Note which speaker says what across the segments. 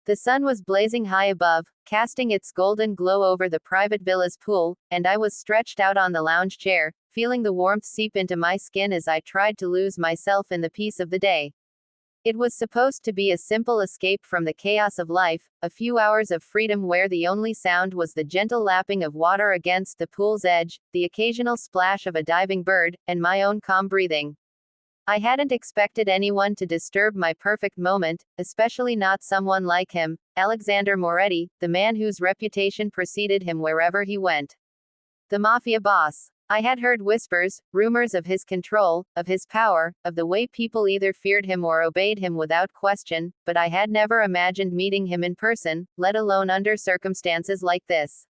Speaker 1: The sun was blazing high above, casting its golden glow over the private villa's pool, and I was stretched out on the lounge chair, feeling the warmth seep into my skin as I tried to lose myself in the peace of the day. It was supposed to be a simple escape from the chaos of life, a few hours of freedom where the only sound was the gentle lapping of water against the pool's edge, the occasional splash of a diving bird, and my own calm breathing. I hadn't expected anyone to disturb my perfect moment, especially not someone like him, Alexander Moretti, the man whose reputation preceded him wherever he went. The mafia boss. I had heard whispers, rumors of his control, of his power, of the way people either feared him or obeyed him without question, but I had never imagined meeting him in person, let alone under circumstances like this.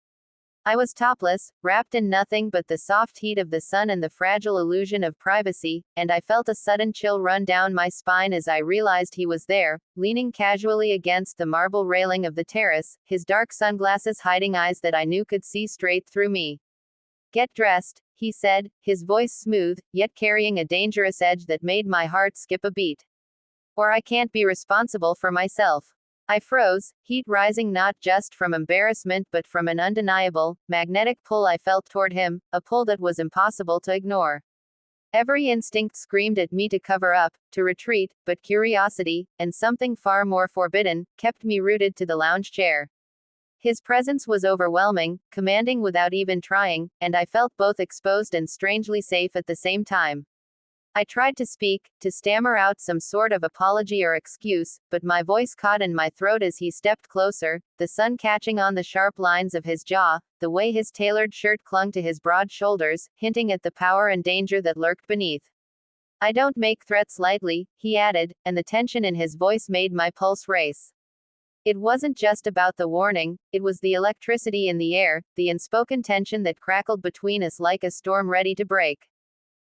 Speaker 1: I was topless, wrapped in nothing but the soft heat of the sun and the fragile illusion of privacy, and I felt a sudden chill run down my spine as I realized he was there, leaning casually against the marble railing of the terrace, his dark sunglasses hiding eyes that I knew could see straight through me. "Get dressed," he said, his voice smooth, yet carrying a dangerous edge that made my heart skip a beat. "Or I can't be responsible for myself." I froze, heat rising not just from embarrassment but from an undeniable, magnetic pull I felt toward him, a pull that was impossible to ignore. Every instinct screamed at me to cover up, to retreat, but curiosity, and something far more forbidden, kept me rooted to the lounge chair. His presence was overwhelming, commanding without even trying, and I felt both exposed and strangely safe at the same time. I tried to speak, to stammer out some sort of apology or excuse, but my voice caught in my throat as he stepped closer, the sun catching on the sharp lines of his jaw, the way his tailored shirt clung to his broad shoulders, hinting at the power and danger that lurked beneath. "I don't make threats lightly," he added, and the tension in his voice made my pulse race. It wasn't just about the warning, it was the electricity in the air, the unspoken tension that crackled between us like a storm ready to break.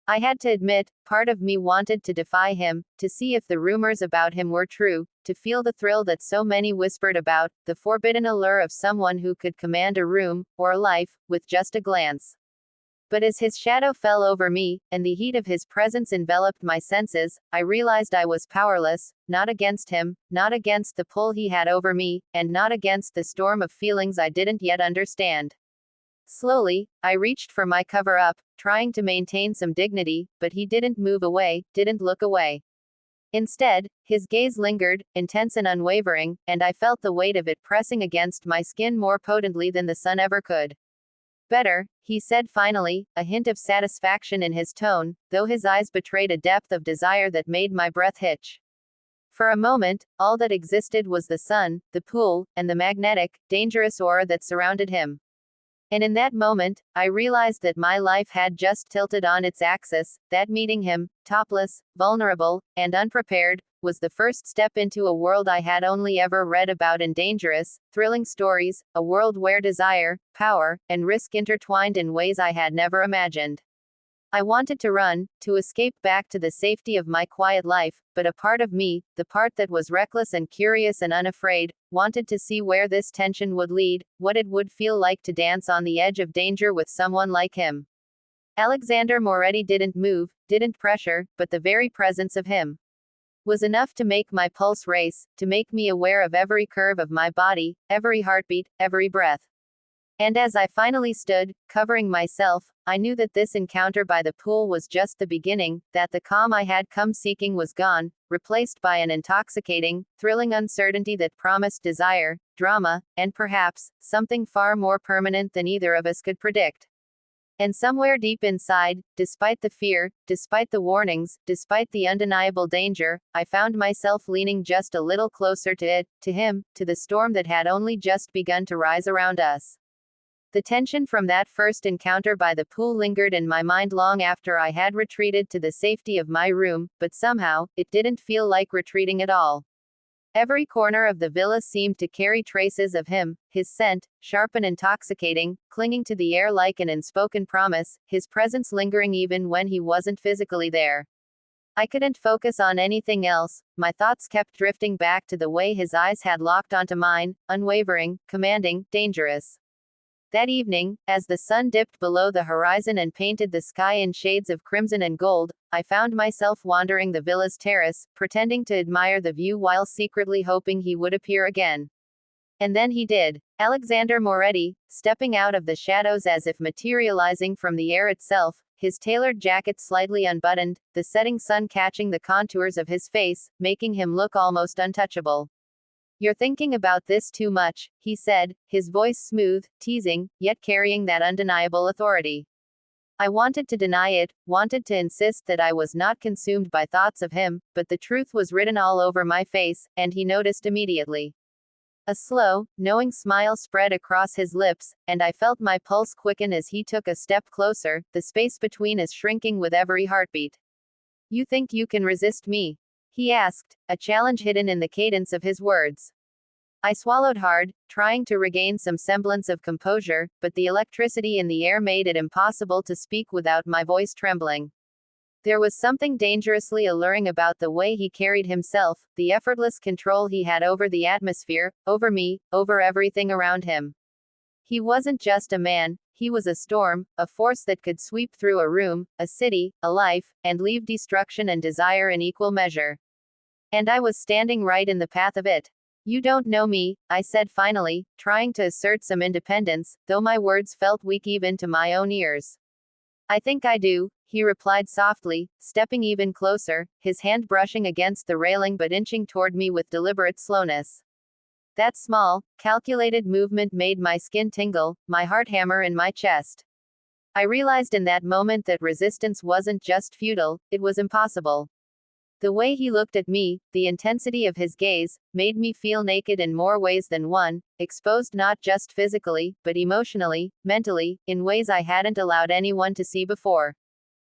Speaker 1: I had to admit, part of me wanted to defy him, to see if the rumors about him were true, to feel the thrill that so many whispered about, the forbidden allure of someone who could command a room, or a life, with just a glance. But as his shadow fell over me, and the heat of his presence enveloped my senses, I realized I was powerless, not against him, not against the pull he had over me, and not against the storm of feelings I didn't yet understand. Slowly, I reached for my cover-up, trying to maintain some dignity, but he didn't move away, didn't look away. Instead, his gaze lingered, intense and unwavering, and I felt the weight of it pressing against my skin more potently than the sun ever could. "Better," he said finally, a hint of satisfaction in his tone, though his eyes betrayed a depth of desire that made my breath hitch. For a moment, all that existed was the sun, the pool, and the magnetic, dangerous aura that surrounded him. And in that moment, I realized that my life had just tilted on its axis, that meeting him, topless, vulnerable, and unprepared, was the first step into a world I had only ever read about in dangerous, thrilling stories, a world where desire, power, and risk intertwined in ways I had never imagined. I wanted to run, to escape back to the safety of my quiet life, but a part of me, the part that was reckless and curious and unafraid, wanted to see where this tension would lead, what it would feel like to dance on the edge of danger with someone like him. Alexander Moretti didn't move, didn't pressure, but the very presence of him was enough to make my pulse race, to make me aware of every curve of my body, every heartbeat, every breath. And as I finally stood, covering myself, I knew that this encounter by the pool was just the beginning, that the calm I had come seeking was gone, replaced by an intoxicating, thrilling uncertainty that promised desire, drama, and perhaps, something far more permanent than either of us could predict. And somewhere deep inside, despite the fear, despite the warnings, despite the undeniable danger, I found myself leaning just a little closer to it, to him, to the storm that had only just begun to rise around us. The tension from that first encounter by the pool lingered in my mind long after I had retreated to the safety of my room, but somehow, it didn't feel like retreating at all. Every corner of the villa seemed to carry traces of him, his scent, sharp and intoxicating, clinging to the air like an unspoken promise, his presence lingering even when he wasn't physically there. I couldn't focus on anything else, my thoughts kept drifting back to the way his eyes had locked onto mine, unwavering, commanding, dangerous. That evening, as the sun dipped below the horizon and painted the sky in shades of crimson and gold, I found myself wandering the villa's terrace, pretending to admire the view while secretly hoping he would appear again. And then he did. Alexander Moretti, stepping out of the shadows as if materializing from the air itself, his tailored jacket slightly unbuttoned, the setting sun catching the contours of his face, making him look almost untouchable. "You're thinking about this too much," he said, his voice smooth, teasing, yet carrying that undeniable authority. I wanted to deny it, wanted to insist that I was not consumed by thoughts of him, but the truth was written all over my face, and he noticed immediately. A slow, knowing smile spread across his lips, and I felt my pulse quicken as he took a step closer, the space between us shrinking with every heartbeat. "You think you can resist me?" he asked, a challenge hidden in the cadence of his words. I swallowed hard, trying to regain some semblance of composure, but the electricity in the air made it impossible to speak without my voice trembling. There was something dangerously alluring about the way he carried himself, the effortless control he had over the atmosphere, over me, over everything around him. He wasn't just a man, he was a storm, a force that could sweep through a room, a city, a life, and leave destruction and desire in equal measure. And I was standing right in the path of it. "You don't know me," I said finally, trying to assert some independence, though my words felt weak even to my own ears. "I think I do," he replied softly, stepping even closer, his hand brushing against the railing but inching toward me with deliberate slowness. That small, calculated movement made my skin tingle, my heart hammer in my chest. I realized in that moment that resistance wasn't just futile, it was impossible. The way he looked at me, the intensity of his gaze, made me feel naked in more ways than one, exposed not just physically, but emotionally, mentally, in ways I hadn't allowed anyone to see before.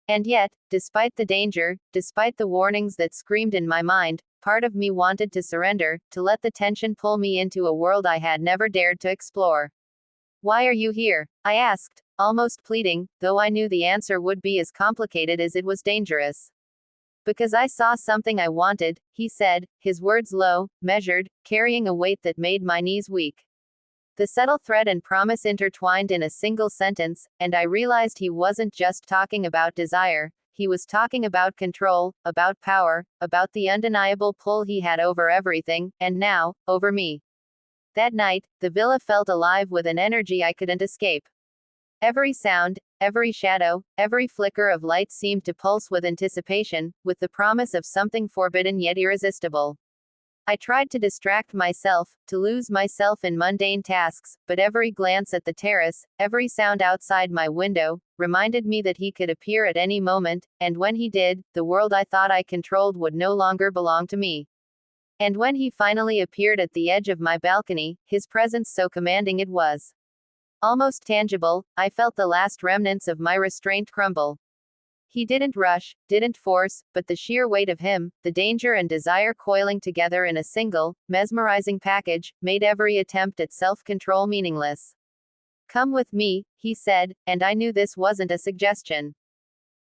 Speaker 1: And yet, despite the danger, despite the warnings that screamed in my mind, part of me wanted to surrender, to let the tension pull me into a world I had never dared to explore. "Why are you here?" I asked, almost pleading, though I knew the answer would be as complicated as it was dangerous. "Because I saw something I wanted," he said, his words low, measured, carrying a weight that made my knees weak. The subtle threat and promise intertwined in a single sentence, and I realized he wasn't just talking about desire, he was talking about control, about power, about the undeniable pull he had over everything, and now, over me. That night, the villa felt alive with an energy I couldn't escape. Every sound, every shadow, every flicker of light seemed to pulse with anticipation, with the promise of something forbidden yet irresistible. I tried to distract myself, to lose myself in mundane tasks, but every glance at the terrace, every sound outside my window, reminded me that he could appear at any moment, and when he did, the world I thought I controlled would no longer belong to me. And when he finally appeared at the edge of my balcony, his presence so commanding it was almost tangible, I felt the last remnants of my restraint crumble. He didn't rush, didn't force, but the sheer weight of him, the danger and desire coiling together in a single, mesmerizing package, made every attempt at self-control meaningless. "Come with me," he said, and I knew this wasn't a suggestion.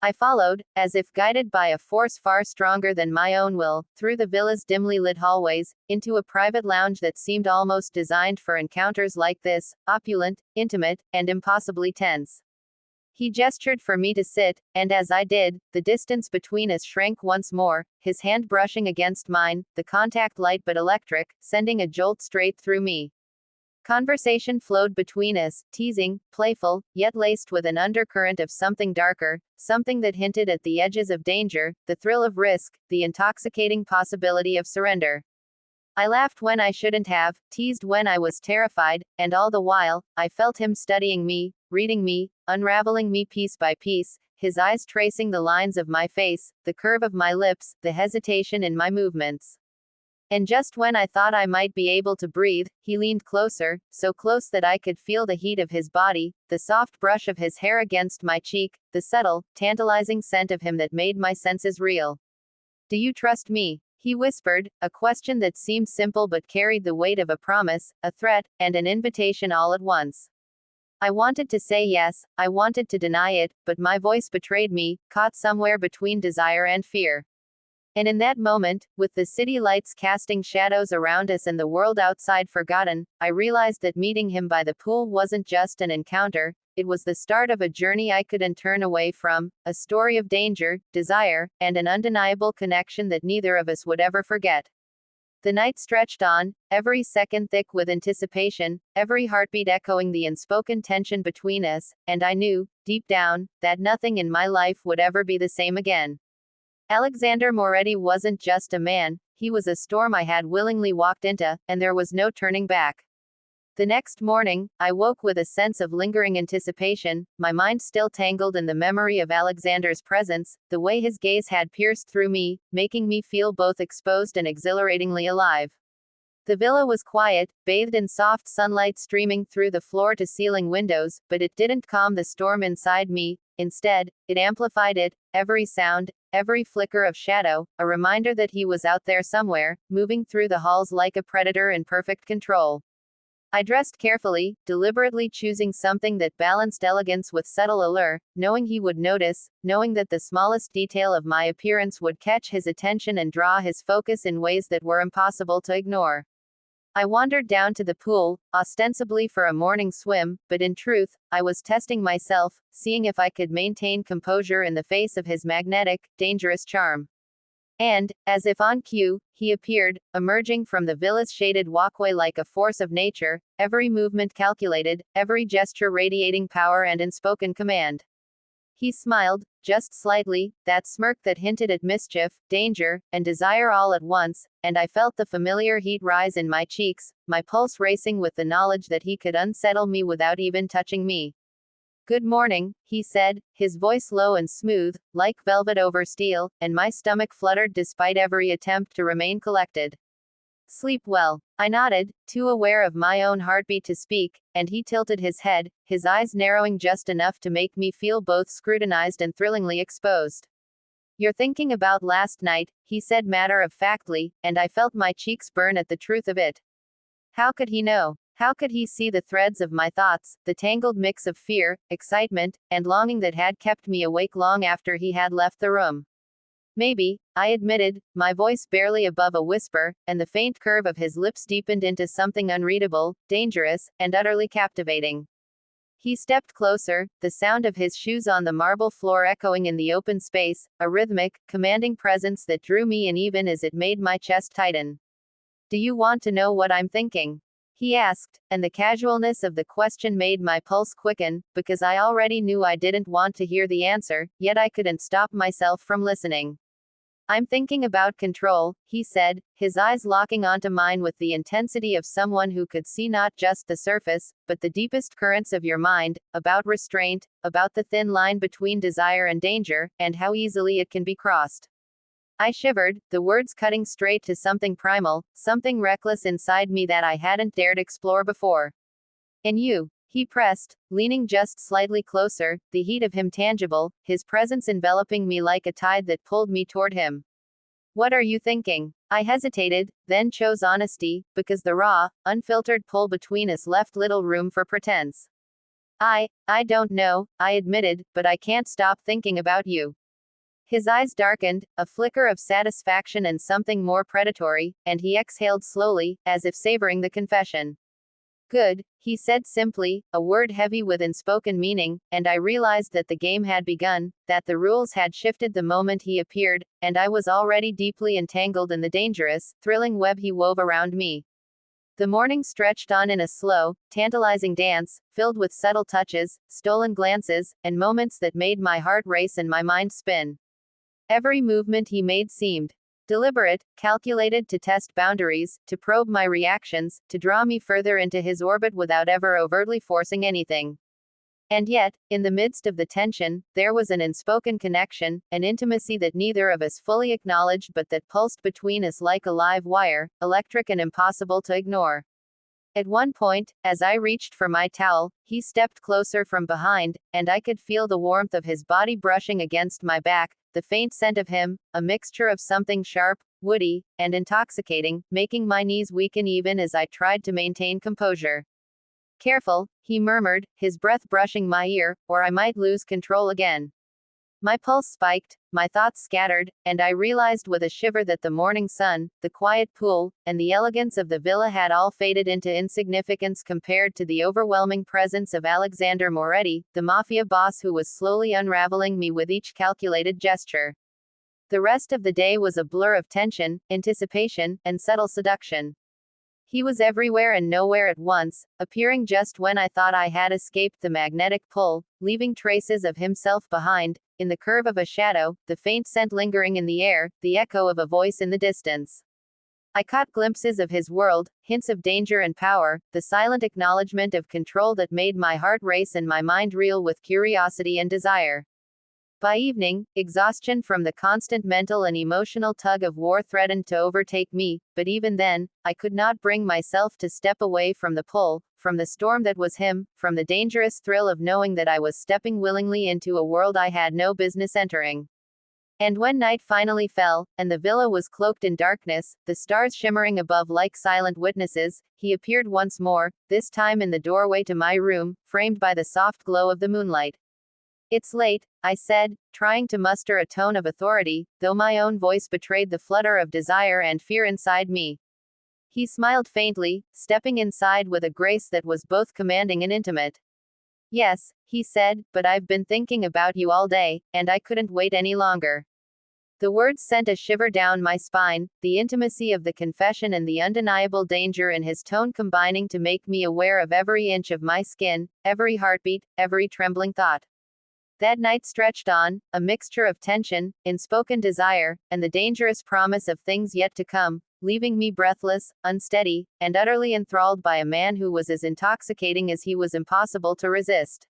Speaker 1: I followed, as if guided by a force far stronger than my own will, through the villa's dimly lit hallways, into a private lounge that seemed almost designed for encounters like this, opulent, intimate, and impossibly tense. He gestured for me to sit, and as I did, the distance between us shrank once more, his hand brushing against mine, the contact light but electric, sending a jolt straight through me. Conversation flowed between us, teasing, playful, yet laced with an undercurrent of something darker, something that hinted at the edges of danger, the thrill of risk, the intoxicating possibility of surrender. I laughed when I shouldn't have, teased when I was terrified, and all the while, I felt him studying me, reading me, unraveling me piece by piece, his eyes tracing the lines of my face, the curve of my lips, the hesitation in my movements. And just when I thought I might be able to breathe, he leaned closer, so close that I could feel the heat of his body, the soft brush of his hair against my cheek, the subtle, tantalizing scent of him that made my senses reel. "Do you trust me?" he whispered, a question that seemed simple but carried the weight of a promise, a threat, and an invitation all at once. I wanted to say yes, I wanted to deny it, but my voice betrayed me, caught somewhere between desire and fear. And in that moment, with the city lights casting shadows around us and the world outside forgotten, I realized that meeting him by the pool wasn't just an encounter, it was the start of a journey I couldn't turn away from, a story of danger, desire, and an undeniable connection that neither of us would ever forget. The night stretched on, every second thick with anticipation, every heartbeat echoing the unspoken tension between us, and I knew, deep down, that nothing in my life would ever be the same again. Alexander Moretti wasn't just a man, he was a storm I had willingly walked into, and there was no turning back. The next morning, I woke with a sense of lingering anticipation, my mind still tangled in the memory of Alexander's presence, the way his gaze had pierced through me, making me feel both exposed and exhilaratingly alive. The villa was quiet, bathed in soft sunlight streaming through the floor-to-ceiling windows, but it didn't calm the storm inside me. Instead, it amplified it, every sound, every flicker of shadow, a reminder that he was out there somewhere, moving through the halls like a predator in perfect control. I dressed carefully, deliberately choosing something that balanced elegance with subtle allure, knowing he would notice, knowing that the smallest detail of my appearance would catch his attention and draw his focus in ways that were impossible to ignore. I wandered down to the pool, ostensibly for a morning swim, but in truth, I was testing myself, seeing if I could maintain composure in the face of his magnetic, dangerous charm. And, as if on cue, he appeared, emerging from the villa's shaded walkway like a force of nature, every movement calculated, every gesture radiating power and unspoken command. He smiled, just slightly, that smirk that hinted at mischief, danger, and desire all at once, and I felt the familiar heat rise in my cheeks, my pulse racing with the knowledge that he could unsettle me without even touching me. "Good morning," he said, his voice low and smooth, like velvet over steel, and my stomach fluttered despite every attempt to remain collected. "Sleep well." I nodded, too aware of my own heartbeat to speak, and he tilted his head, his eyes narrowing just enough to make me feel both scrutinized and thrillingly exposed. "You're thinking about last night," he said matter-of-factly, and I felt my cheeks burn at the truth of it. How could he know? How could he see the threads of my thoughts, the tangled mix of fear, excitement, and longing that had kept me awake long after he had left the room? "Maybe," I admitted, my voice barely above a whisper, and the faint curve of his lips deepened into something unreadable, dangerous, and utterly captivating. He stepped closer, the sound of his shoes on the marble floor echoing in the open space, a rhythmic, commanding presence that drew me in even as it made my chest tighten. "Do you want to know what I'm thinking?" he asked, and the casualness of the question made my pulse quicken, because I already knew I didn't want to hear the answer, yet I couldn't stop myself from listening. "I'm thinking about control," he said, his eyes locking onto mine with the intensity of someone who could see not just the surface, but the deepest currents of your mind, about restraint, about the thin line between desire and danger, and how easily it can be crossed. I shivered, the words cutting straight to something primal, something reckless inside me that I hadn't dared explore before. "And you?" he pressed, leaning just slightly closer, the heat of him tangible, his presence enveloping me like a tide that pulled me toward him. "What are you thinking?" I hesitated, then chose honesty, because the raw, unfiltered pull between us left little room for pretense. I don't know," I admitted, "but I can't stop thinking about you." His eyes darkened, a flicker of satisfaction and something more predatory, and he exhaled slowly, as if savoring the confession. "Good," he said simply, a word heavy with unspoken meaning, and I realized that the game had begun, that the rules had shifted the moment he appeared, and I was already deeply entangled in the dangerous, thrilling web he wove around me. The morning stretched on in a slow, tantalizing dance, filled with subtle touches, stolen glances, and moments that made my heart race and my mind spin. Every movement he made seemed deliberate, calculated to test boundaries, to probe my reactions, to draw me further into his orbit without ever overtly forcing anything. And yet, in the midst of the tension, there was an unspoken connection, an intimacy that neither of us fully acknowledged but that pulsed between us like a live wire, electric and impossible to ignore. At one point, as I reached for my towel, he stepped closer from behind, and I could feel the warmth of his body brushing against my back, the faint scent of him, a mixture of something sharp, woody, and intoxicating, making my knees weaken even as I tried to maintain composure. "Careful," he murmured, his breath brushing my ear, "or I might lose control again." My pulse spiked, my thoughts scattered, and I realized with a shiver that the morning sun, the quiet pool, and the elegance of the villa had all faded into insignificance compared to the overwhelming presence of Alexander Moretti, the mafia boss who was slowly unraveling me with each calculated gesture. The rest of the day was a blur of tension, anticipation, and subtle seduction. He was everywhere and nowhere at once, appearing just when I thought I had escaped the magnetic pull, leaving traces of himself behind, in the curve of a shadow, the faint scent lingering in the air, the echo of a voice in the distance. I caught glimpses of his world, hints of danger and power, the silent acknowledgement of control that made my heart race and my mind reel with curiosity and desire. By evening, exhaustion from the constant mental and emotional tug of war threatened to overtake me, but even then, I could not bring myself to step away from the pull, from the storm that was him, from the dangerous thrill of knowing that I was stepping willingly into a world I had no business entering. And when night finally fell, and the villa was cloaked in darkness, the stars shimmering above like silent witnesses, he appeared once more, this time in the doorway to my room, framed by the soft glow of the moonlight. "It's late," I said, trying to muster a tone of authority, though my own voice betrayed the flutter of desire and fear inside me. He smiled faintly, stepping inside with a grace that was both commanding and intimate. "Yes," he said, "but I've been thinking about you all day, and I couldn't wait any longer." The words sent a shiver down my spine, the intimacy of the confession and the undeniable danger in his tone combining to make me aware of every inch of my skin, every heartbeat, every trembling thought. That night stretched on, a mixture of tension, unspoken desire, and the dangerous promise of things yet to come, leaving me breathless, unsteady, and utterly enthralled by a man who was as intoxicating as he was impossible to resist.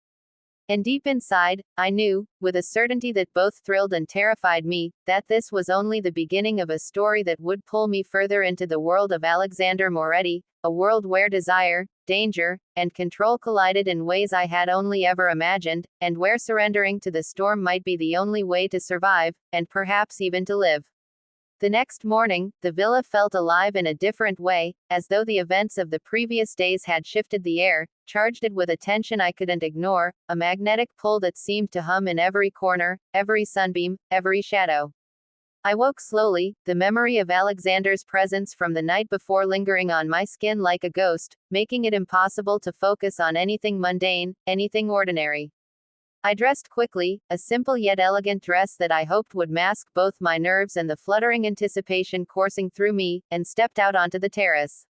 Speaker 1: And deep inside, I knew, with a certainty that both thrilled and terrified me, that this was only the beginning of a story that would pull me further into the world of Alexander Moretti, a world where desire, danger, and control collided in ways I had only ever imagined, and where surrendering to the storm might be the only way to survive, and perhaps even to live. The next morning, the villa felt alive in a different way, as though the events of the previous days had shifted the air, charged it with a tension I couldn't ignore, a magnetic pull that seemed to hum in every corner, every sunbeam, every shadow. I woke slowly, the memory of Alexander's presence from the night before lingering on my skin like a ghost, making it impossible to focus on anything mundane, anything ordinary. I dressed quickly, a simple yet elegant dress that I hoped would mask both my nerves and the fluttering anticipation coursing through me, and stepped out onto the terrace.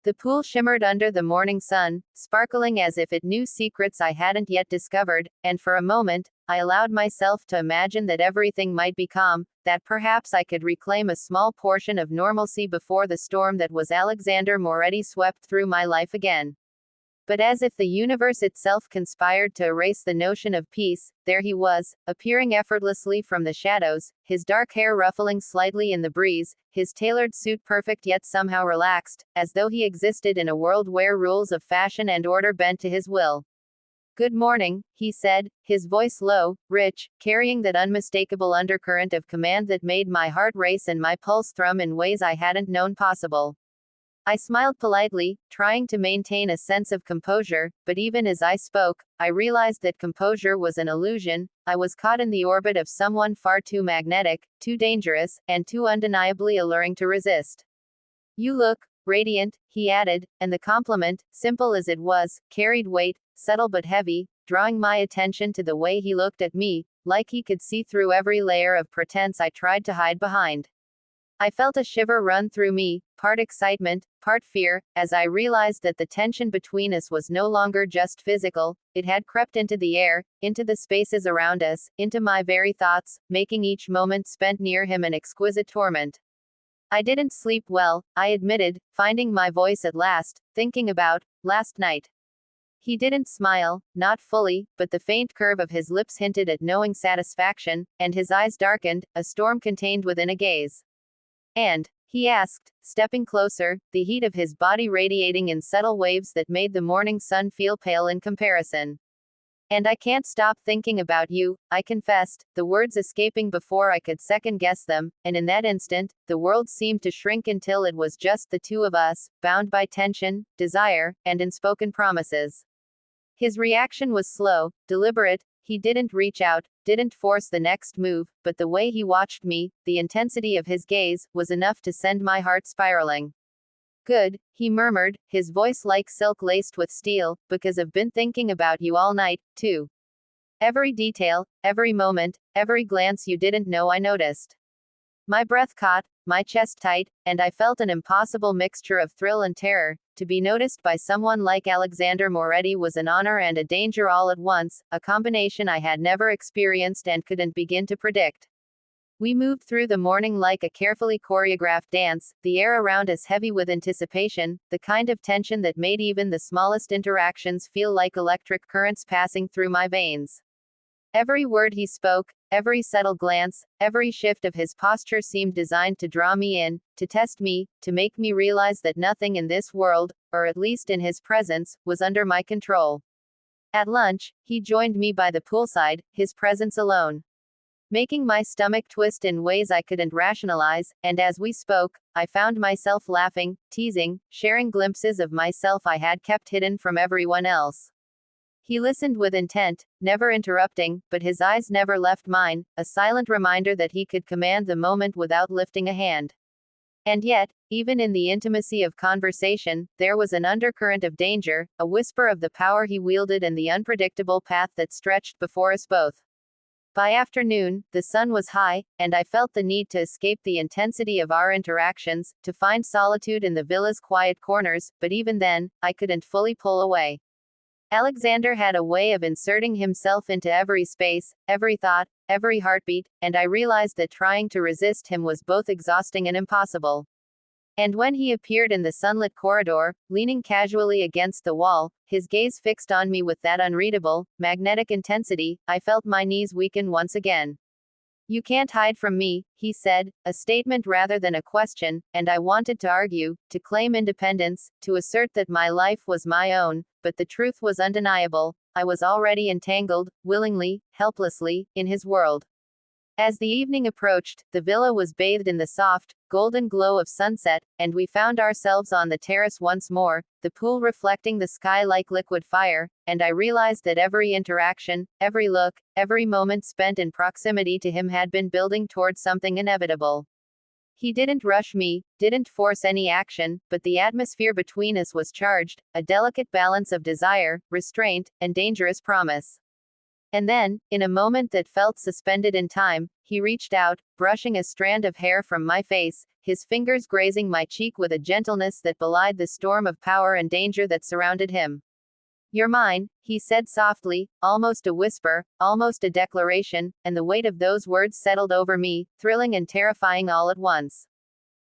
Speaker 1: The pool shimmered under the morning sun, sparkling as if it knew secrets I hadn't yet discovered, and for a moment, I allowed myself to imagine that everything might be calm, that perhaps I could reclaim a small portion of normalcy before the storm that was Alexander Moretti swept through my life again. But as if the universe itself conspired to erase the notion of peace, there he was, appearing effortlessly from the shadows, his dark hair ruffling slightly in the breeze, his tailored suit perfect yet somehow relaxed, as though he existed in a world where rules of fashion and order bent to his will. "Good morning," he said, his voice low, rich, carrying that unmistakable undercurrent of command that made my heart race and my pulse thrum in ways I hadn't known possible. I smiled politely, trying to maintain a sense of composure, but even as I spoke, I realized that composure was an illusion. I was caught in the orbit of someone far too magnetic, too dangerous, and too undeniably alluring to resist. "You look radiant," he added, and the compliment, simple as it was, carried weight, subtle but heavy, drawing my attention to the way he looked at me, like he could see through every layer of pretense I tried to hide behind. I felt a shiver run through me, part excitement, part fear, as I realized that the tension between us was no longer just physical, it had crept into the air, into the spaces around us, into my very thoughts, making each moment spent near him an exquisite torment. I didn't sleep well, I admitted, finding my voice at last, thinking about last night. He didn't smile, not fully, but the faint curve of his lips hinted at knowing satisfaction, and his eyes darkened, a storm contained within a gaze. "And?" he asked, stepping closer, the heat of his body radiating in subtle waves that made the morning sun feel pale in comparison. "And I can't stop thinking about you," I confessed, the words escaping before I could second-guess them, and in that instant, the world seemed to shrink until it was just the two of us, bound by tension, desire, and unspoken promises. His reaction was slow, deliberate. He didn't reach out, didn't force the next move, but the way he watched me, the intensity of his gaze, was enough to send my heart spiraling. Good, he murmured, his voice like silk laced with steel, because I've been thinking about you all night, too. Every detail, every moment, every glance you didn't know I noticed. My breath caught, my chest tight, and I felt an impossible mixture of thrill and terror. To be noticed by someone like Alexander Moretti was an honor and a danger all at once, a combination I had never experienced and couldn't begin to predict. We moved through the morning like a carefully choreographed dance, the air around us heavy with anticipation, the kind of tension that made even the smallest interactions feel like electric currents passing through my veins. Every word he spoke, every subtle glance, every shift of his posture seemed designed to draw me in, to test me, to make me realize that nothing in this world, or at least in his presence, was under my control. At lunch, he joined me by the poolside, his presence alone, making my stomach twist in ways I couldn't rationalize, and as we spoke, I found myself laughing, teasing, sharing glimpses of myself I had kept hidden from everyone else. He listened with intent, never interrupting, but his eyes never left mine, a silent reminder that he could command the moment without lifting a hand. And yet, even in the intimacy of conversation, there was an undercurrent of danger, a whisper of the power he wielded and the unpredictable path that stretched before us both. By afternoon, the sun was high, and I felt the need to escape the intensity of our interactions, to find solitude in the villa's quiet corners, but even then, I couldn't fully pull away. Alexander had a way of inserting himself into every space, every thought, every heartbeat, and I realized that trying to resist him was both exhausting and impossible. And when he appeared in the sunlit corridor, leaning casually against the wall, his gaze fixed on me with that unreadable, magnetic intensity, I felt my knees weaken once again. "You can't hide from me," he said, a statement rather than a question, and I wanted to argue, to claim independence, to assert that my life was my own, but the truth was undeniable. I was already entangled, willingly, helplessly, in his world. As the evening approached, the villa was bathed in the soft, golden glow of sunset, and we found ourselves on the terrace once more, the pool reflecting the sky like liquid fire, and I realized that every interaction, every look, every moment spent in proximity to him had been building towards something inevitable. He didn't rush me, didn't force any action, but the atmosphere between us was charged, a delicate balance of desire, restraint, and dangerous promise. And then, in a moment that felt suspended in time, he reached out, brushing a strand of hair from my face, his fingers grazing my cheek with a gentleness that belied the storm of power and danger that surrounded him. "You're mine," he said softly, almost a whisper, almost a declaration, and the weight of those words settled over me, thrilling and terrifying all at once.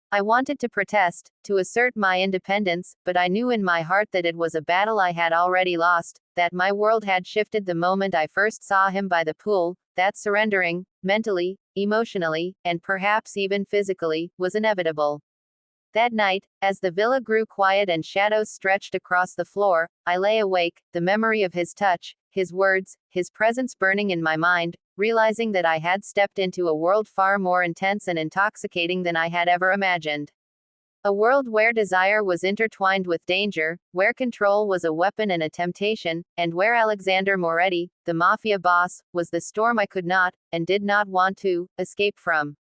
Speaker 1: I wanted to protest, to assert my independence, but I knew in my heart that it was a battle I had already lost, that my world had shifted the moment I first saw him by the pool, that surrendering, mentally, emotionally, and perhaps even physically, was inevitable. That night, as the villa grew quiet and shadows stretched across the floor, I lay awake, the memory of his touch, his words, his presence burning in my mind, realizing that I had stepped into a world far more intense and intoxicating than I had ever imagined. A world where desire was intertwined with danger, where control was a weapon and a temptation, and where Alexander Moretti, the mafia boss, was the storm I could not, and did not want to, escape from.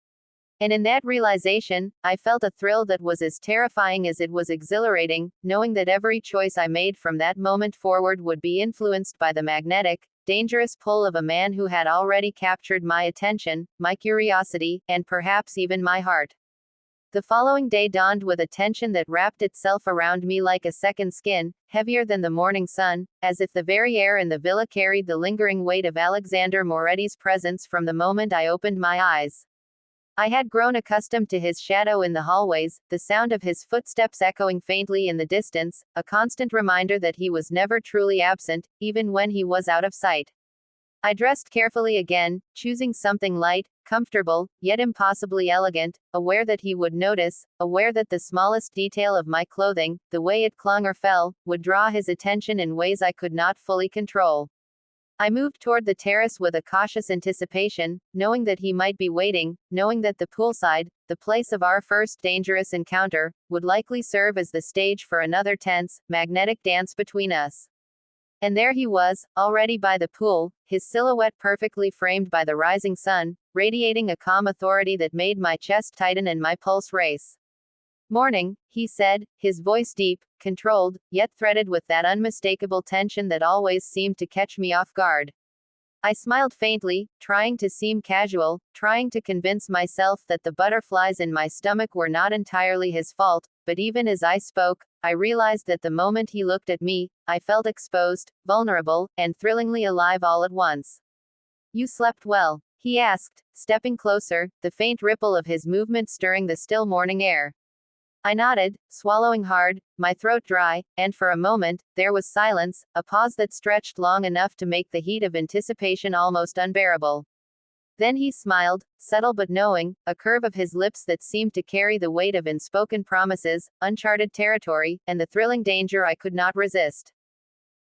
Speaker 1: And in that realization, I felt a thrill that was as terrifying as it was exhilarating, knowing that every choice I made from that moment forward would be influenced by the magnetic, dangerous pull of a man who had already captured my attention, my curiosity, and perhaps even my heart. The following day dawned with a tension that wrapped itself around me like a second skin, heavier than the morning sun, as if the very air in the villa carried the lingering weight of Alexander Moretti's presence from the moment I opened my eyes. I had grown accustomed to his shadow in the hallways, the sound of his footsteps echoing faintly in the distance, a constant reminder that he was never truly absent, even when he was out of sight. I dressed carefully again, choosing something light, comfortable, yet impossibly elegant, aware that he would notice, aware that the smallest detail of my clothing, the way it clung or fell, would draw his attention in ways I could not fully control. I moved toward the terrace with a cautious anticipation, knowing that he might be waiting, knowing that the poolside, the place of our first dangerous encounter, would likely serve as the stage for another tense, magnetic dance between us. And there he was, already by the pool, his silhouette perfectly framed by the rising sun, radiating a calm authority that made my chest tighten and my pulse race. "Morning," he said, his voice deep, controlled, yet threaded with that unmistakable tension that always seemed to catch me off guard. I smiled faintly, trying to seem casual, trying to convince myself that the butterflies in my stomach were not entirely his fault, but even as I spoke, I realized that the moment he looked at me, I felt exposed, vulnerable, and thrillingly alive all at once. "You slept well?" he asked, stepping closer, the faint ripple of his movement stirring the still morning air. I nodded, swallowing hard, my throat dry, and for a moment, there was silence, a pause that stretched long enough to make the heat of anticipation almost unbearable. Then he smiled, subtle but knowing, a curve of his lips that seemed to carry the weight of unspoken promises, uncharted territory, and the thrilling danger I could not resist.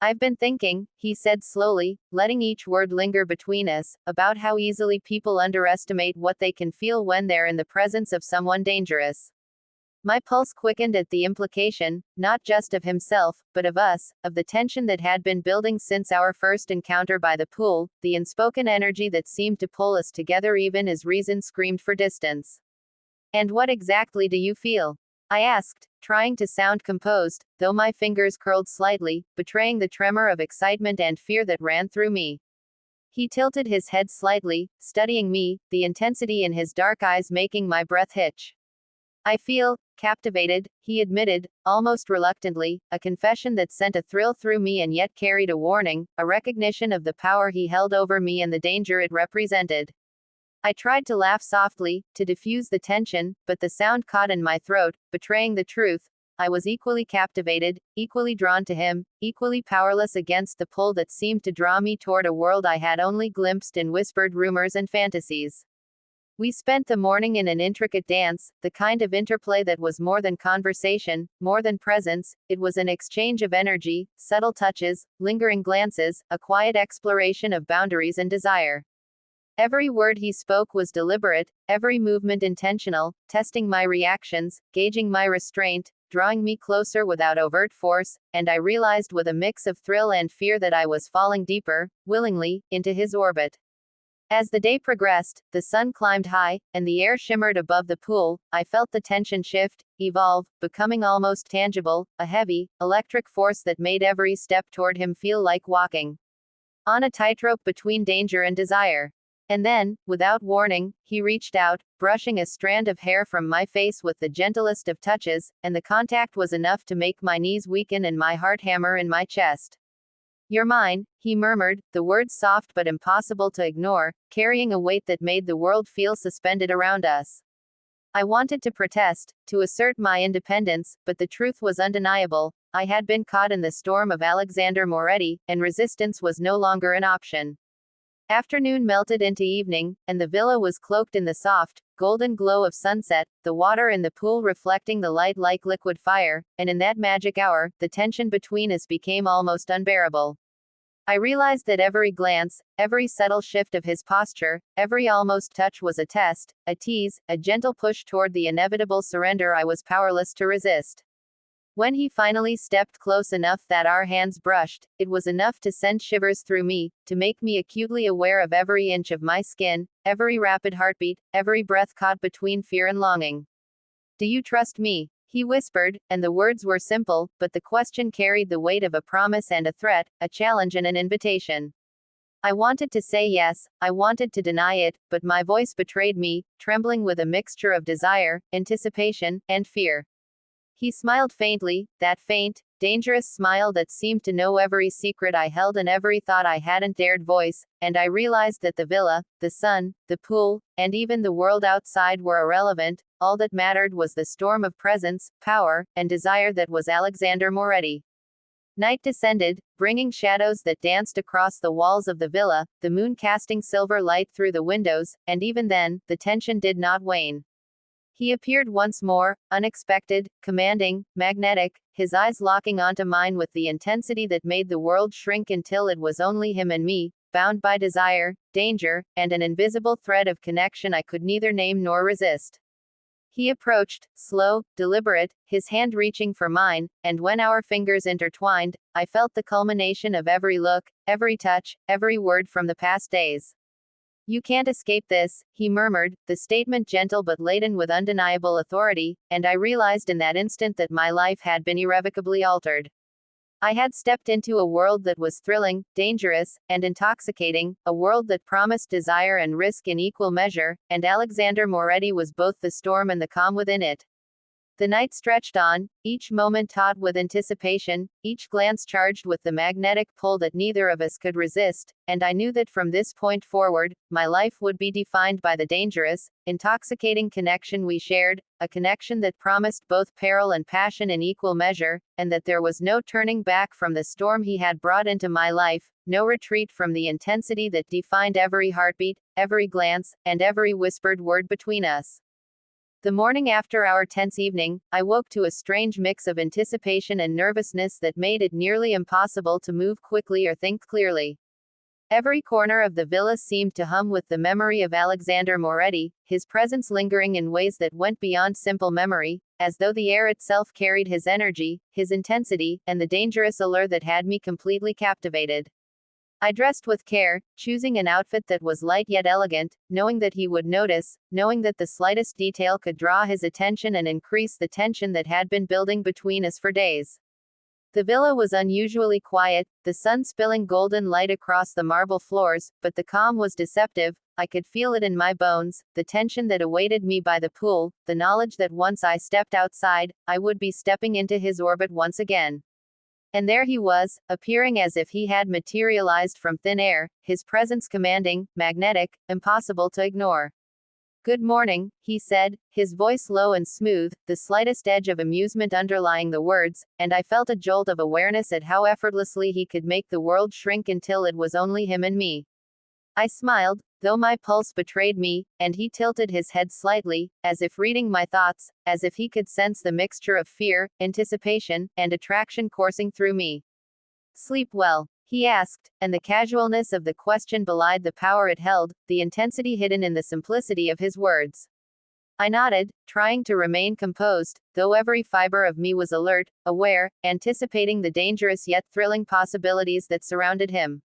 Speaker 1: "I've been thinking," he said slowly, letting each word linger between us, "about how easily people underestimate what they can feel when they're in the presence of someone dangerous." My pulse quickened at the implication, not just of himself, but of us, of the tension that had been building since our first encounter by the pool, the unspoken energy that seemed to pull us together even as reason screamed for distance. "And what exactly do you feel?" I asked, trying to sound composed, though my fingers curled slightly, betraying the tremor of excitement and fear that ran through me. He tilted his head slightly, studying me, the intensity in his dark eyes making my breath hitch. "I feel captivated," he admitted, almost reluctantly, a confession that sent a thrill through me and yet carried a warning, a recognition of the power he held over me and the danger it represented. I tried to laugh softly, to diffuse the tension, but the sound caught in my throat, betraying the truth. I was equally captivated, equally drawn to him, equally powerless against the pull that seemed to draw me toward a world I had only glimpsed in whispered rumors and fantasies. We spent the morning in an intricate dance, the kind of interplay that was more than conversation, more than presence. It was an exchange of energy, subtle touches, lingering glances, a quiet exploration of boundaries and desire. Every word he spoke was deliberate, every movement intentional, testing my reactions, gauging my restraint, drawing me closer without overt force, and I realized with a mix of thrill and fear that I was falling deeper, willingly, into his orbit. As the day progressed, the sun climbed high, and the air shimmered above the pool. I felt the tension shift, evolve, becoming almost tangible, a heavy, electric force that made every step toward him feel like walking on a tightrope between danger and desire. And then, without warning, he reached out, brushing a strand of hair from my face with the gentlest of touches, and the contact was enough to make my knees weaken and my heart hammer in my chest. "You're mine," he murmured, the words soft but impossible to ignore, carrying a weight that made the world feel suspended around us. I wanted to protest, to assert my independence, but the truth was undeniable. I had been caught in the storm of Alexander Moretti, and resistance was no longer an option. Afternoon melted into evening, and the villa was cloaked in the soft, golden glow of sunset, the water in the pool reflecting the light like liquid fire, and in that magic hour, the tension between us became almost unbearable. I realized that every glance, every subtle shift of his posture, every almost touch was a test, a tease, a gentle push toward the inevitable surrender I was powerless to resist. When he finally stepped close enough that our hands brushed, it was enough to send shivers through me, to make me acutely aware of every inch of my skin, every rapid heartbeat, every breath caught between fear and longing. "Do you trust me?" he whispered, and the words were simple, but the question carried the weight of a promise and a threat, a challenge and an invitation. I wanted to say yes, I wanted to deny it, but my voice betrayed me, trembling with a mixture of desire, anticipation, and fear. He smiled faintly, that faint, dangerous smile that seemed to know every secret I held and every thought I hadn't dared voice, and I realized that the villa, the sun, the pool, and even the world outside were irrelevant. All that mattered was the storm of presence, power, and desire that was Alexander Moretti. Night descended, bringing shadows that danced across the walls of the villa, the moon casting silver light through the windows, and even then, the tension did not wane. He appeared once more, unexpected, commanding, magnetic, his eyes locking onto mine with the intensity that made the world shrink until it was only him and me, bound by desire, danger, and an invisible thread of connection I could neither name nor resist. He approached, slow, deliberate, his hand reaching for mine, and when our fingers intertwined, I felt the culmination of every look, every touch, every word from the past days. "You can't escape this," he murmured, the statement gentle but laden with undeniable authority, and I realized in that instant that my life had been irrevocably altered. I had stepped into a world that was thrilling, dangerous, and intoxicating, a world that promised desire and risk in equal measure, and Alexander Moretti was both the storm and the calm within it. The night stretched on, each moment taut with anticipation, each glance charged with the magnetic pull that neither of us could resist, and I knew that from this point forward, my life would be defined by the dangerous, intoxicating connection we shared, a connection that promised both peril and passion in equal measure, and that there was no turning back from the storm he had brought into my life, no retreat from the intensity that defined every heartbeat, every glance, and every whispered word between us. The morning after our tense evening, I woke to a strange mix of anticipation and nervousness that made it nearly impossible to move quickly or think clearly. Every corner of the villa seemed to hum with the memory of Alexander Moretti, his presence lingering in ways that went beyond simple memory, as though the air itself carried his energy, his intensity, and the dangerous allure that had me completely captivated. I dressed with care, choosing an outfit that was light yet elegant, knowing that he would notice, knowing that the slightest detail could draw his attention and increase the tension that had been building between us for days. The villa was unusually quiet, the sun spilling golden light across the marble floors, but the calm was deceptive. I could feel it in my bones, the tension that awaited me by the pool, the knowledge that once I stepped outside, I would be stepping into his orbit once again. And there he was, appearing as if he had materialized from thin air, his presence commanding, magnetic, impossible to ignore. "Good morning," he said, his voice low and smooth, the slightest edge of amusement underlying the words, and I felt a jolt of awareness at how effortlessly he could make the world shrink until it was only him and me. I smiled, though my pulse betrayed me, and he tilted his head slightly, as if reading my thoughts, as if he could sense the mixture of fear, anticipation, and attraction coursing through me. "Sleep well?" he asked, and the casualness of the question belied the power it held, the intensity hidden in the simplicity of his words. I nodded, trying to remain composed, though every fiber of me was alert, aware, anticipating the dangerous yet thrilling possibilities that surrounded him.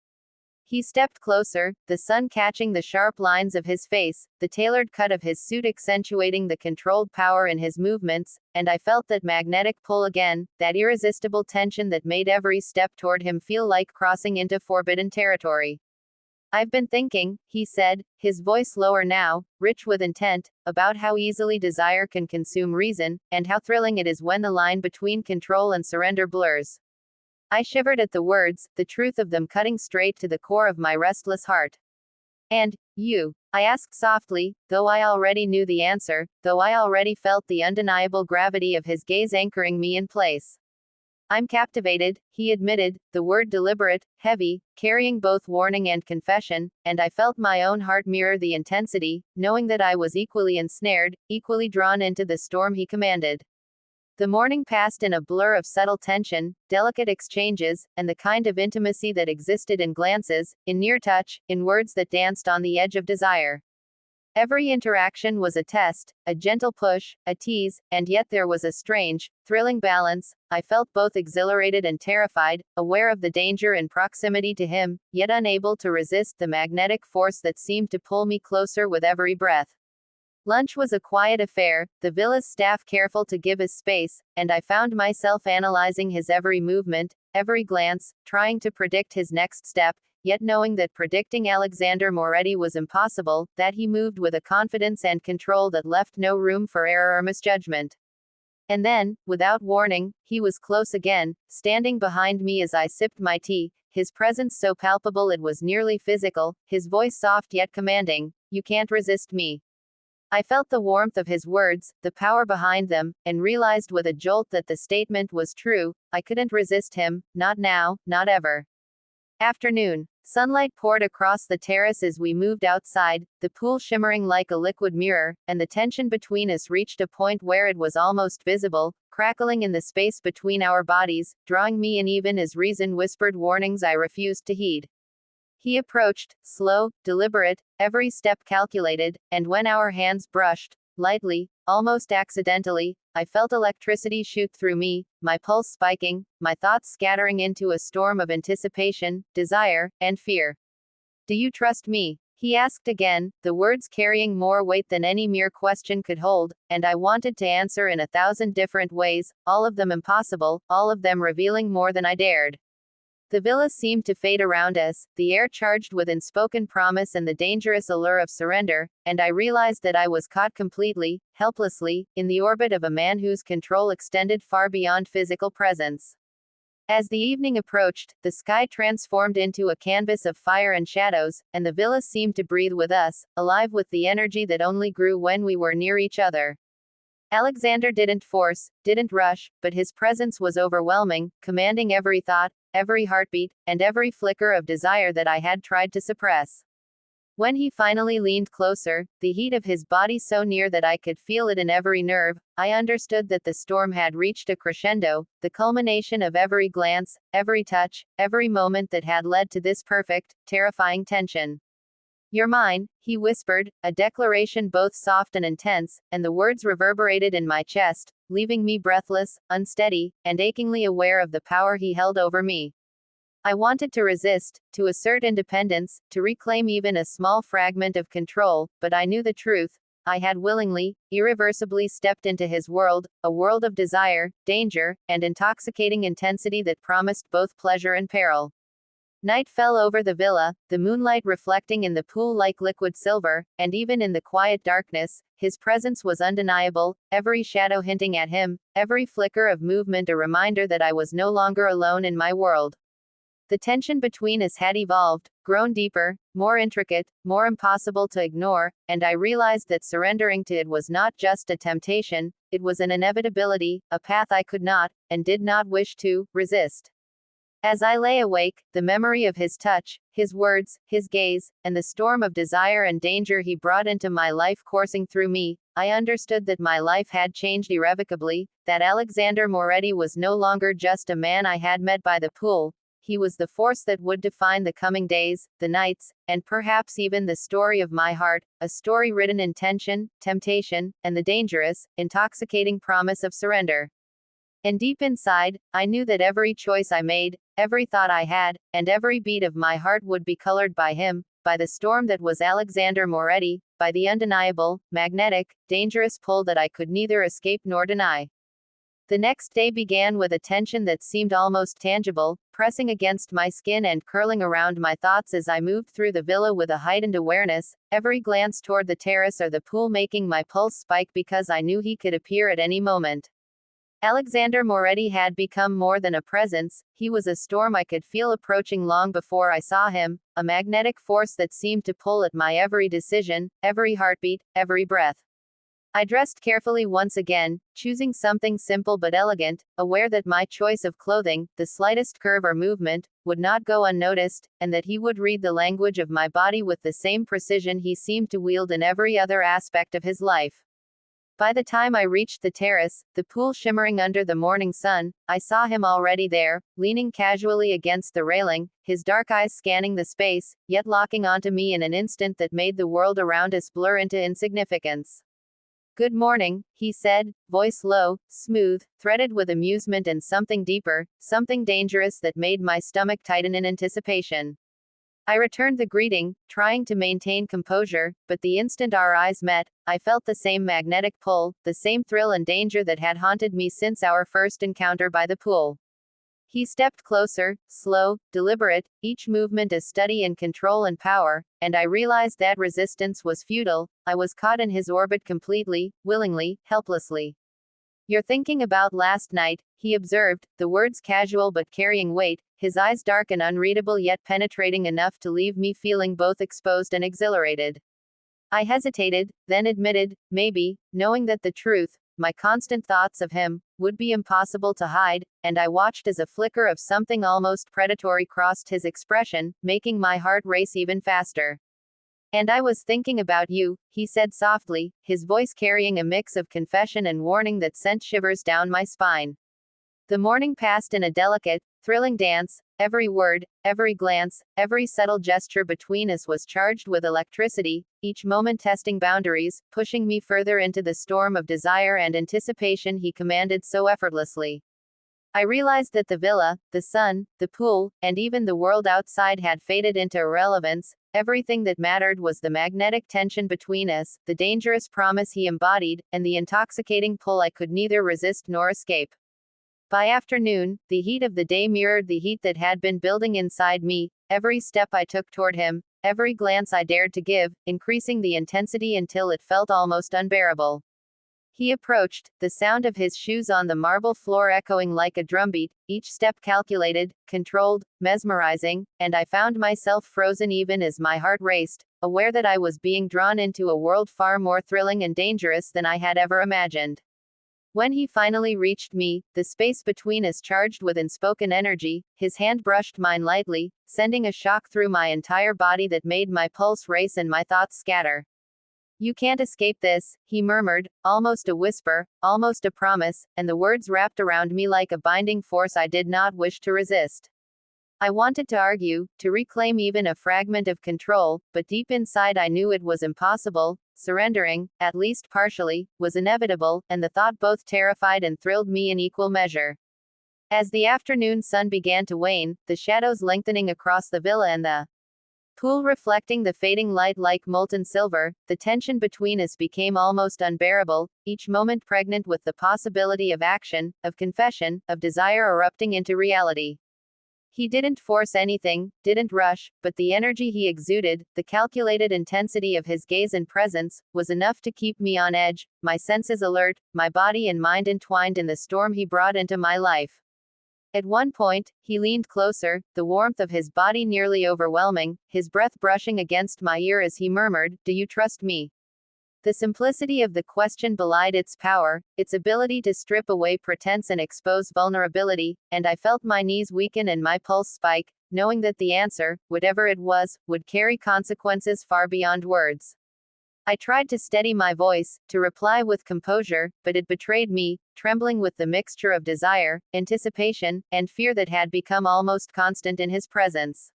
Speaker 1: He stepped closer, the sun catching the sharp lines of his face, the tailored cut of his suit accentuating the controlled power in his movements, and I felt that magnetic pull again, that irresistible tension that made every step toward him feel like crossing into forbidden territory. "I've been thinking," he said, his voice lower now, rich with intent, about how easily desire can consume reason, and how thrilling it is when the line between control and surrender blurs. I shivered at the words, the truth of them cutting straight to the core of my restless heart. "And you?" I asked softly, though I already knew the answer, though I already felt the undeniable gravity of his gaze anchoring me in place. "I'm captivated," he admitted, the word deliberate, heavy, carrying both warning and confession, and I felt my own heart mirror the intensity, knowing that I was equally ensnared, equally drawn into the storm he commanded. The morning passed in a blur of subtle tension, delicate exchanges, and the kind of intimacy that existed in glances, in near touch, in words that danced on the edge of desire. Every interaction was a test, a gentle push, a tease, and yet there was a strange, thrilling balance. I felt both exhilarated and terrified, aware of the danger in proximity to him, yet unable to resist the magnetic force that seemed to pull me closer with every breath. Lunch was a quiet affair, the villa's staff careful to give us space, and I found myself analyzing his every movement, every glance, trying to predict his next step, yet knowing that predicting Alexander Moretti was impossible, that he moved with a confidence and control that left no room for error or misjudgment. And then, without warning, he was close again, standing behind me as I sipped my tea, his presence so palpable it was nearly physical, his voice soft yet commanding. "You can't resist me." I felt the warmth of his words, the power behind them, and realized with a jolt that the statement was true. I couldn't resist him, not now, not ever. Afternoon. Sunlight poured across the terrace as we moved outside, the pool shimmering like a liquid mirror, and the tension between us reached a point where it was almost visible, crackling in the space between our bodies, drawing me in even as reason whispered warnings I refused to heed. He approached, slow, deliberate, every step calculated, and when our hands brushed, lightly, almost accidentally, I felt electricity shoot through me, my pulse spiking, my thoughts scattering into a storm of anticipation, desire, and fear. Do you trust me? He asked again, the words carrying more weight than any mere question could hold, and I wanted to answer in 1,000 different ways, all of them impossible, all of them revealing more than I dared. The villa seemed to fade around us, the air charged with unspoken promise and the dangerous allure of surrender, and I realized that I was caught completely, helplessly, in the orbit of a man whose control extended far beyond physical presence. As the evening approached, the sky transformed into a canvas of fire and shadows, and the villa seemed to breathe with us, alive with the energy that only grew when we were near each other. Alexander didn't force, didn't rush, but his presence was overwhelming, commanding every thought, every heartbeat, and every flicker of desire that I had tried to suppress. When he finally leaned closer, the heat of his body so near that I could feel it in every nerve, I understood that the storm had reached a crescendo, the culmination of every glance, every touch, every moment that had led to this perfect, terrifying tension. "You're mine," he whispered, a declaration both soft and intense, and the words reverberated in my chest, leaving me breathless, unsteady, and achingly aware of the power he held over me. I wanted to resist, to assert independence, to reclaim even a small fragment of control, but I knew the truth. I had willingly, irreversibly stepped into his world, a world of desire, danger, and intoxicating intensity that promised both pleasure and peril. Night fell over the villa, the moonlight reflecting in the pool like liquid silver, and even in the quiet darkness, his presence was undeniable, every shadow hinting at him, every flicker of movement a reminder that I was no longer alone in my world. The tension between us had evolved, grown deeper, more intricate, more impossible to ignore, and I realized that surrendering to it was not just a temptation, it was an inevitability, a path I could not, and did not wish to, resist. As I lay awake, the memory of his touch, his words, his gaze, and the storm of desire and danger he brought into my life coursing through me, I understood that my life had changed irrevocably, that Alexander Moretti was no longer just a man I had met by the pool. He was the force that would define the coming days, the nights, and perhaps even the story of my heart, a story written in tension, temptation, and the dangerous, intoxicating promise of surrender. And deep inside, I knew that every choice I made, every thought I had, and every beat of my heart would be colored by him, by the storm that was Alexander Moretti, by the undeniable, magnetic, dangerous pull that I could neither escape nor deny. The next day began with a tension that seemed almost tangible, pressing against my skin and curling around my thoughts as I moved through the villa with a heightened awareness, every glance toward the terrace or the pool making my pulse spike because I knew he could appear at any moment. Alexander Moretti had become more than a presence, he was a storm I could feel approaching long before I saw him, a magnetic force that seemed to pull at my every decision, every heartbeat, every breath. I dressed carefully once again, choosing something simple but elegant, aware that my choice of clothing, the slightest curve or movement, would not go unnoticed, and that he would read the language of my body with the same precision he seemed to wield in every other aspect of his life. By the time I reached the terrace, the pool shimmering under the morning sun, I saw him already there, leaning casually against the railing, his dark eyes scanning the space, yet locking onto me in an instant that made the world around us blur into insignificance. "Good morning," he said, voice low, smooth, threaded with amusement and something deeper, something dangerous that made my stomach tighten in anticipation. I returned the greeting, trying to maintain composure, but the instant our eyes met, I felt the same magnetic pull, the same thrill and danger that had haunted me since our first encounter by the pool. He stepped closer, slow, deliberate, each movement a study in control and power, and I realized that resistance was futile. I was caught in his orbit completely, willingly, helplessly. "You're thinking about last night," he observed, the words casual but carrying weight, his eyes dark and unreadable yet penetrating enough to leave me feeling both exposed and exhilarated. I hesitated, then admitted, maybe, knowing that the truth, my constant thoughts of him, would be impossible to hide, and I watched as a flicker of something almost predatory crossed his expression, making my heart race even faster. "And I was thinking about you," he said softly, his voice carrying a mix of confession and warning that sent shivers down my spine. The morning passed in a delicate, thrilling dance. Every word, every glance, every subtle gesture between us was charged with electricity, each moment testing boundaries, pushing me further into the storm of desire and anticipation he commanded so effortlessly. I realized that the villa, the sun, the pool, and even the world outside had faded into irrelevance. Everything that mattered was the magnetic tension between us, the dangerous promise he embodied, and the intoxicating pull I could neither resist nor escape. By afternoon, the heat of the day mirrored the heat that had been building inside me. Every step I took toward him, every glance I dared to give, increasing the intensity until it felt almost unbearable. He approached, the sound of his shoes on the marble floor echoing like a drumbeat, each step calculated, controlled, mesmerizing, and I found myself frozen even as my heart raced, aware that I was being drawn into a world far more thrilling and dangerous than I had ever imagined. When he finally reached me, the space between us charged with unspoken energy, his hand brushed mine lightly, sending a shock through my entire body that made my pulse race and my thoughts scatter. "You can't escape this," he murmured, almost a whisper, almost a promise, and the words wrapped around me like a binding force I did not wish to resist. I wanted to argue, to reclaim even a fragment of control, but deep inside I knew it was impossible. Surrendering, at least partially, was inevitable, and the thought both terrified and thrilled me in equal measure. As the afternoon sun began to wane, the shadows lengthening across the villa and the pool reflecting the fading light like molten silver, the tension between us became almost unbearable, each moment pregnant with the possibility of action, of confession, of desire erupting into reality. He didn't force anything, didn't rush, but the energy he exuded, the calculated intensity of his gaze and presence, was enough to keep me on edge, my senses alert, my body and mind entwined in the storm he brought into my life. At one point, he leaned closer, the warmth of his body nearly overwhelming, his breath brushing against my ear as he murmured, "Do you trust me?" The simplicity of the question belied its power, its ability to strip away pretense and expose vulnerability, and I felt my knees weaken and my pulse spike, knowing that the answer, whatever it was, would carry consequences far beyond words. I tried to steady my voice, to reply with composure, but it betrayed me, trembling with the mixture of desire, anticipation, and fear that had become almost constant in his presence.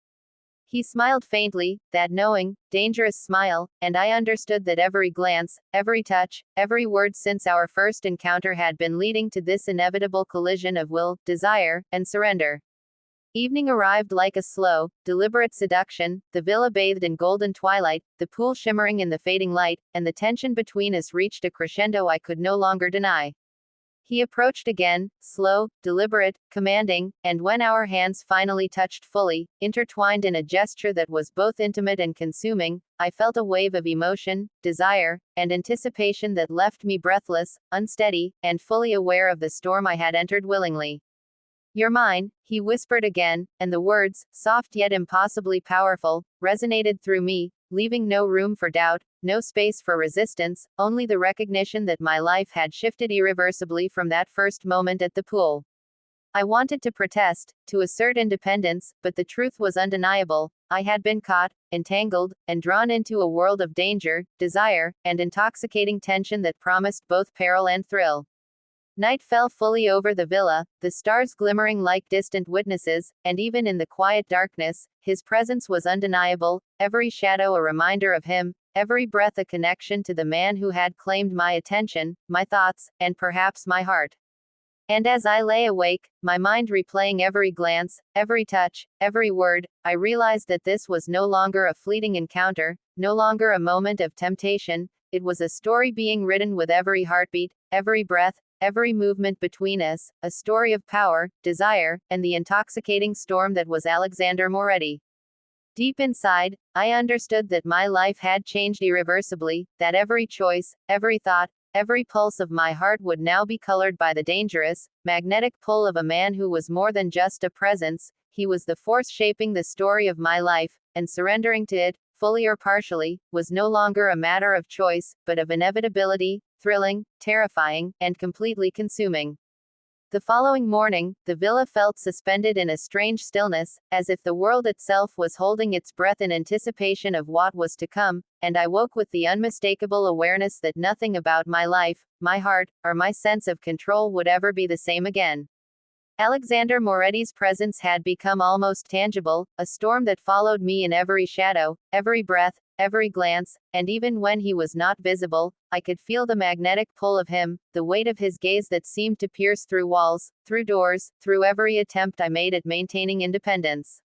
Speaker 1: He smiled faintly, that knowing, dangerous smile, and I understood that every glance, every touch, every word since our first encounter had been leading to this inevitable collision of will, desire, and surrender. Evening arrived like a slow, deliberate seduction, the villa bathed in golden twilight, the pool shimmering in the fading light, and the tension between us reached a crescendo I could no longer deny. He approached again, slow, deliberate, commanding, and when our hands finally touched fully, intertwined in a gesture that was both intimate and consuming, I felt a wave of emotion, desire, and anticipation that left me breathless, unsteady, and fully aware of the storm I had entered willingly. "You're mine," he whispered again, and the words, soft yet impossibly powerful, resonated through me, leaving no room for doubt, no space for resistance, only the recognition that my life had shifted irreversibly from that first moment at the pool. I wanted to protest, to assert independence, but the truth was undeniable. I had been caught, entangled, and drawn into a world of danger, desire, and intoxicating tension that promised both peril and thrill. Night fell fully over the villa, the stars glimmering like distant witnesses, and even in the quiet darkness, his presence was undeniable, every shadow a reminder of him, every breath a connection to the man who had claimed my attention, my thoughts, and perhaps my heart. And as I lay awake, my mind replaying every glance, every touch, every word, I realized that this was no longer a fleeting encounter, no longer a moment of temptation, it was a story being written with every heartbeat, every breath, every movement between us, a story of power, desire, and the intoxicating storm that was Alexander Moretti. Deep inside, I understood that my life had changed irreversibly, that every choice, every thought, every pulse of my heart would now be colored by the dangerous, magnetic pull of a man who was more than just a presence, he was the force shaping the story of my life, and surrendering to it, fully or partially, was no longer a matter of choice, but of inevitability, thrilling, terrifying, and completely consuming. The following morning, the villa felt suspended in a strange stillness, as if the world itself was holding its breath in anticipation of what was to come, and I woke with the unmistakable awareness that nothing about my life, my heart, or my sense of control would ever be the same again. Alexander Moretti's presence had become almost tangible, a storm that followed me in every shadow, every breath, every glance, and even when he was not visible, I could feel the magnetic pull of him, the weight of his gaze that seemed to pierce through walls, through doors, through every attempt I made at maintaining independence.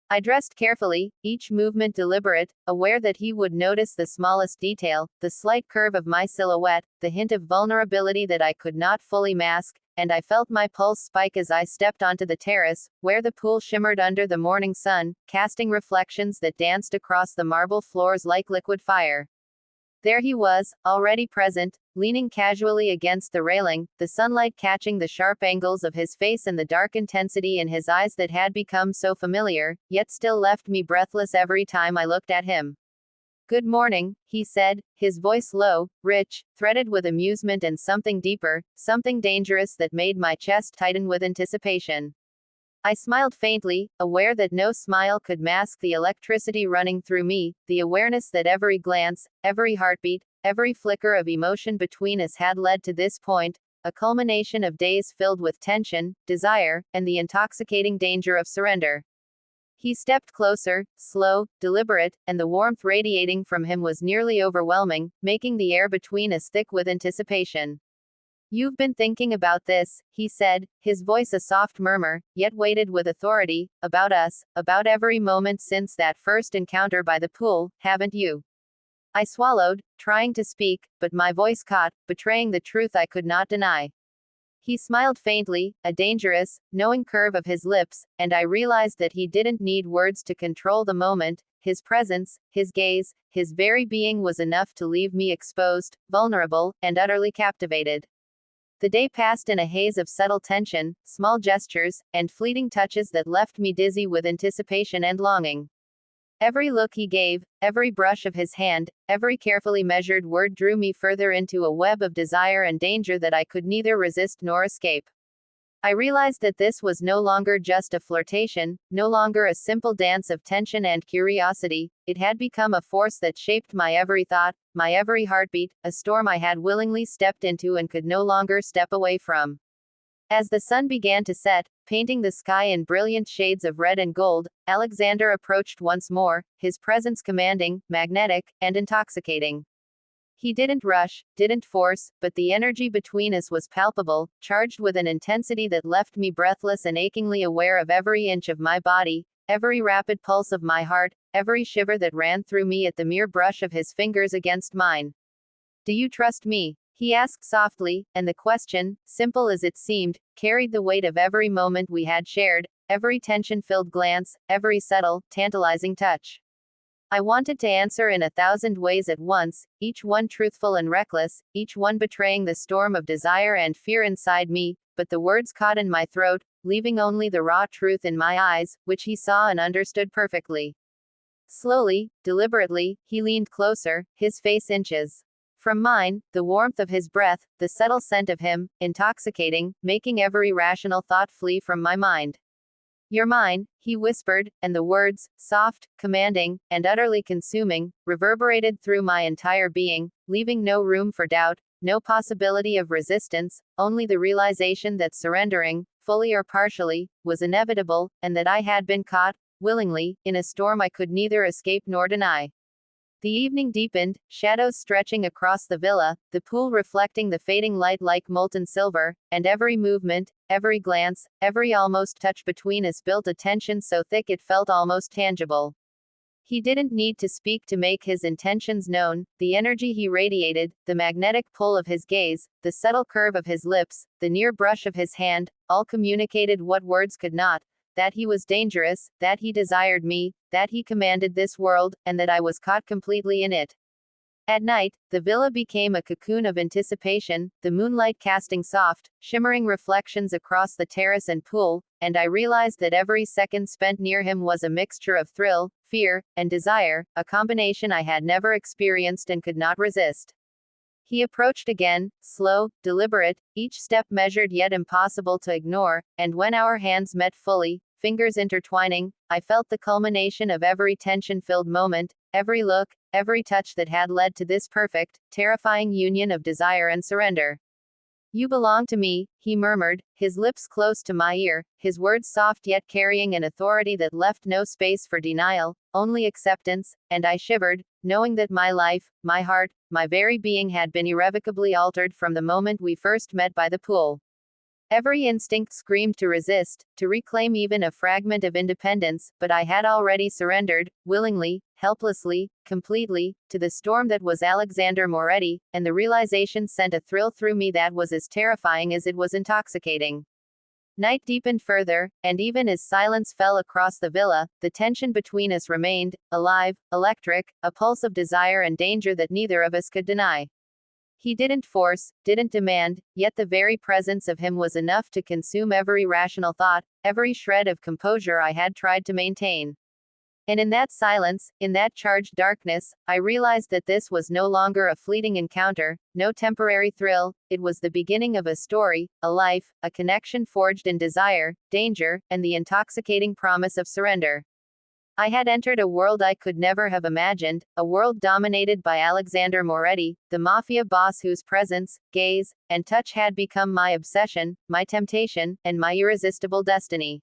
Speaker 1: I dressed carefully, each movement deliberate, aware that he would notice the smallest detail, the slight curve of my silhouette, the hint of vulnerability that I could not fully mask, and I felt my pulse spike as I stepped onto the terrace, where the pool shimmered under the morning sun, casting reflections that danced across the marble floors like liquid fire. There he was, already present, leaning casually against the railing, the sunlight catching the sharp angles of his face and the dark intensity in his eyes that had become so familiar, yet still left me breathless every time I looked at him. "Good morning," he said, his voice low, rich, threaded with amusement and something deeper, something dangerous that made my chest tighten with anticipation. I smiled faintly, aware that no smile could mask the electricity running through me, the awareness that every glance, every heartbeat, every flicker of emotion between us had led to this point, a culmination of days filled with tension, desire, and the intoxicating danger of surrender. He stepped closer, slow, deliberate, and the warmth radiating from him was nearly overwhelming, making the air between us thick with anticipation. "You've been thinking about this," he said, his voice a soft murmur, yet weighted with authority, "about us, about every moment since that first encounter by the pool, haven't you?" I swallowed, trying to speak, but my voice caught, betraying the truth I could not deny. He smiled faintly, a dangerous, knowing curve of his lips, and I realized that he didn't need words to control the moment. His presence, his gaze, his very being was enough to leave me exposed, vulnerable, and utterly captivated. The day passed in a haze of subtle tension, small gestures, and fleeting touches that left me dizzy with anticipation and longing. Every look he gave, every brush of his hand, every carefully measured word drew me further into a web of desire and danger that I could neither resist nor escape. I realized that this was no longer just a flirtation, no longer a simple dance of tension and curiosity, it had become a force that shaped my every thought, my every heartbeat, a storm I had willingly stepped into and could no longer step away from. As the sun began to set, painting the sky in brilliant shades of red and gold, Alexander approached once more, his presence commanding, magnetic, and intoxicating. He didn't rush, didn't force, but the energy between us was palpable, charged with an intensity that left me breathless and achingly aware of every inch of my body, every rapid pulse of my heart, every shiver that ran through me at the mere brush of his fingers against mine. "Do you trust me?" he asked softly, and the question, simple as it seemed, carried the weight of every moment we had shared, every tension-filled glance, every subtle, tantalizing touch. I wanted to answer in 1,000 ways at once, each one truthful and reckless, each one betraying the storm of desire and fear inside me, but the words caught in my throat, leaving only the raw truth in my eyes, which he saw and understood perfectly. Slowly, deliberately, he leaned closer, his face inches from mine, the warmth of his breath, the subtle scent of him, intoxicating, making every rational thought flee from my mind. "You're mine," he whispered, and the words, soft, commanding, and utterly consuming, reverberated through my entire being, leaving no room for doubt, no possibility of resistance, only the realization that surrendering, fully or partially, was inevitable, and that I had been caught, willingly, in a storm I could neither escape nor deny. The evening deepened, shadows stretching across the villa, the pool reflecting the fading light like molten silver, and every movement, every glance, every almost touch between us built a tension so thick it felt almost tangible. He didn't need to speak to make his intentions known, the energy he radiated, the magnetic pull of his gaze, the subtle curve of his lips, the near brush of his hand, all communicated what words could not. That he was dangerous, that he desired me, that he commanded this world, and that I was caught completely in it. At night, the villa became a cocoon of anticipation, the moonlight casting soft, shimmering reflections across the terrace and pool, and I realized that every second spent near him was a mixture of thrill, fear, and desire, a combination I had never experienced and could not resist. He approached again, slow, deliberate, each step measured yet impossible to ignore, and when our hands met fully, fingers intertwining, I felt the culmination of every tension-filled moment, every look, every touch that had led to this perfect, terrifying union of desire and surrender. You belong to me, he murmured, his lips close to my ear, his words soft yet carrying an authority that left no space for denial, only acceptance, and I shivered, knowing that my life, my heart, my very being had been irrevocably altered from the moment we first met by the pool. Every instinct screamed to resist, to reclaim even a fragment of independence, but I had already surrendered, willingly, helplessly, completely, to the storm that was Alexander Moretti, and the realization sent a thrill through me that was as terrifying as it was intoxicating. Night deepened further, and even as silence fell across the villa, the tension between us remained, alive, electric, a pulse of desire and danger that neither of us could deny. He didn't force, didn't demand, yet the very presence of him was enough to consume every rational thought, every shred of composure I had tried to maintain. And in that silence, in that charged darkness, I realized that this was no longer a fleeting encounter, no temporary thrill, it was the beginning of a story, a life, a connection forged in desire, danger, and the intoxicating promise of surrender. I had entered a world I could never have imagined, a world dominated by Alexander Moretti, the mafia boss whose presence, gaze, and touch had become my obsession, my temptation, and my irresistible destiny.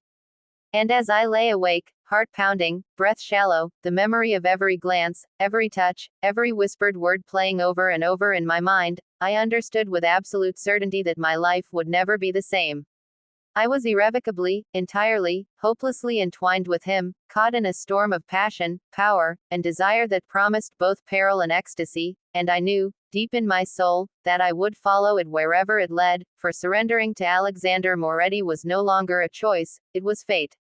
Speaker 1: And as I lay awake, heart pounding, breath shallow, the memory of every glance, every touch, every whispered word playing over and over in my mind, I understood with absolute certainty that my life would never be the same. I was irrevocably, entirely, hopelessly entwined with him, caught in a storm of passion, power, and desire that promised both peril and ecstasy, and I knew, deep in my soul, that I would follow it wherever it led, for surrendering to Alexander Moretti was no longer a choice, it was fate.